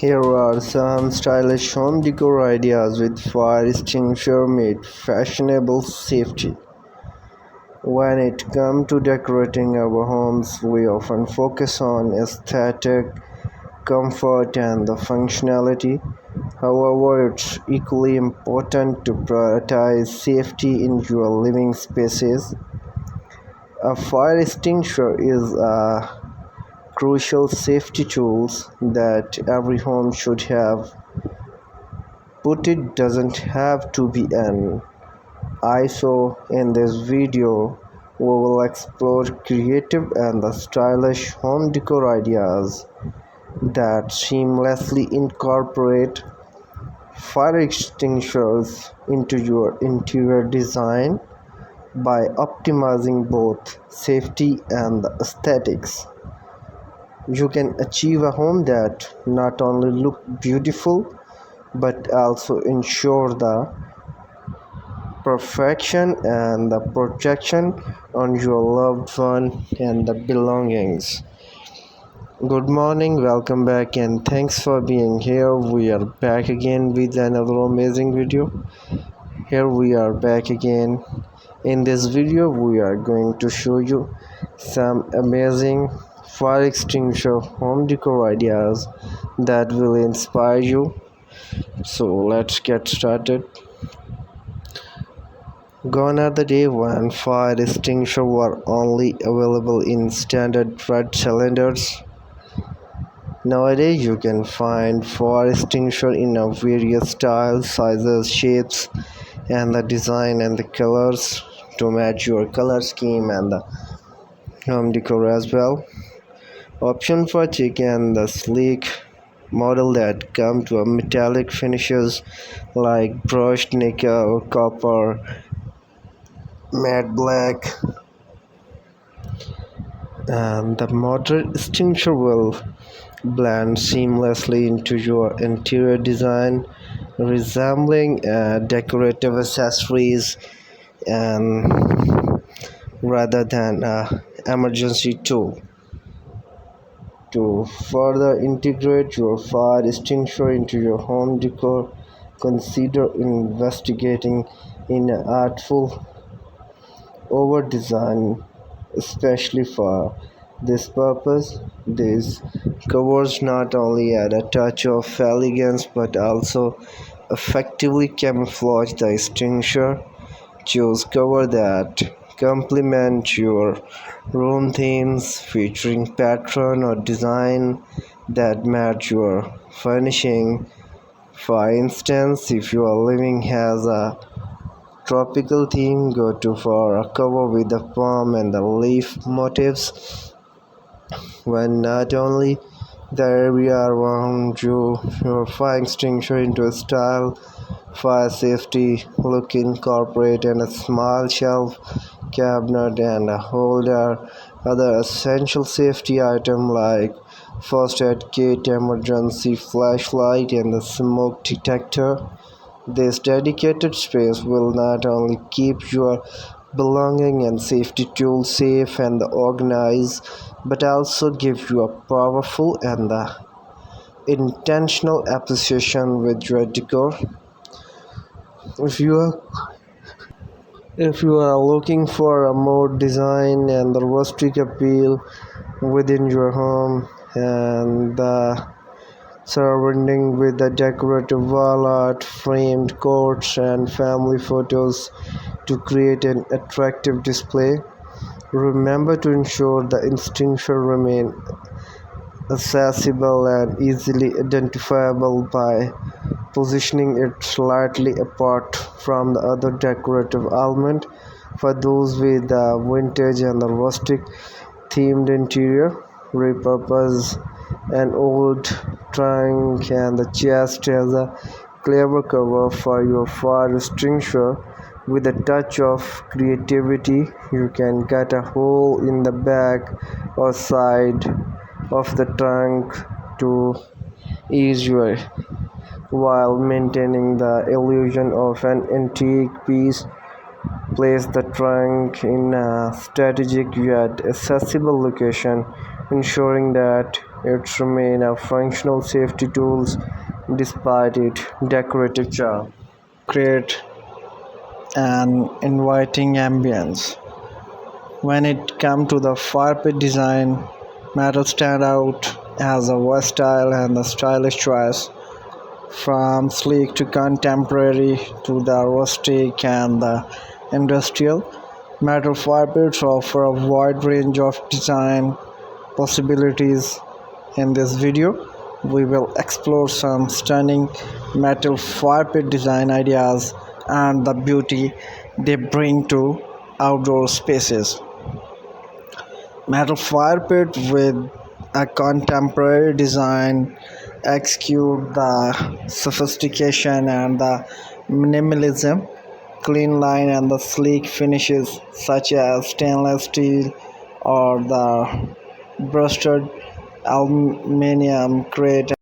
Here are some stylish home decor ideas with fire extinguisher made fashionable safety. When it comes to decorating our homes, we often focus on aesthetic, comfort, and the functionality. However, it's equally important to prioritize safety in your living spaces. A fire extinguisher is a crucial safety tools that every home should have, but it doesn't have to be an ISO. In this video, we will explore creative and the stylish home decor ideas that seamlessly incorporate fire extinguishers into your interior design by optimizing both safety and the aesthetics. You can achieve a home that not only look beautiful but also ensure the perfection and the protection on your loved one and the belongings. Good morning, welcome back, and thanks for being here. We are back again with another amazing video. Here we are back again. In this video, we are going to show you some amazing fire extinguisher home decor ideas that will inspire you. So let's get started. Gone are the days when fire extinguishers were only available in standard red cylinders. Nowadays, you can find fire extinguisher in a various styles, sizes, shapes, and the design and the colors to match your color scheme and the home decor as well. Option for chic and the sleek model that come to a metallic finishes like brushed nickel, copper, matte black, and the modern extinguisher will blend seamlessly into your interior design, resembling decorative accessories and rather than an emergency tool. To further integrate your fire extinguisher into your home decor, consider investigating in an artful over design, especially for this purpose. These covers not only add a touch of elegance but also effectively camouflage the extinguisher. Choose cover that complement your room themes, featuring pattern or design that match your furnishing. For instance, if your living has a tropical theme, go to for a cover with the palm and the leaf motifs. When not only the area around you, your fire extinguisher into a style fire safety look, incorporate and a small shelf, cabinet, and a holder. Other essential safety items like first aid kit, emergency flashlight, and the smoke detector. This dedicated space will not only keep your belonging and safety tools safe and organized, but also give you a powerful and intentional appreciation with your decor. If you are looking for a more design and the rustic appeal within your home and the surrounding with the decorative wall art, framed quotes, and family photos to create an attractive display, remember to ensure the extinguisher remain accessible and easily identifiable by positioning it slightly apart from the other decorative element. For those with the vintage and the rustic themed interior, repurpose an old trunk and the chest as a clever cover for your fire extinguisher. With a touch of creativity, you can cut a hole in the back or side of the trunk to ease your while maintaining the illusion of an antique piece. Place the trunk in a strategic yet accessible location, ensuring that It remains a functional safety tool despite its decorative charm. Create an inviting ambience. When it comes to the fire pit design, metal stand out as a versatile and a stylish choice. From sleek to contemporary to the rustic and the industrial, metal fire pits offer a wide range of design possibilities. In this video, we will explore some stunning metal fire pit design ideas and the beauty they bring to outdoor spaces. Metal fire pit with a contemporary design execute the sophistication and the minimalism, clean line and the sleek finishes such as stainless steel or the brushed aluminum create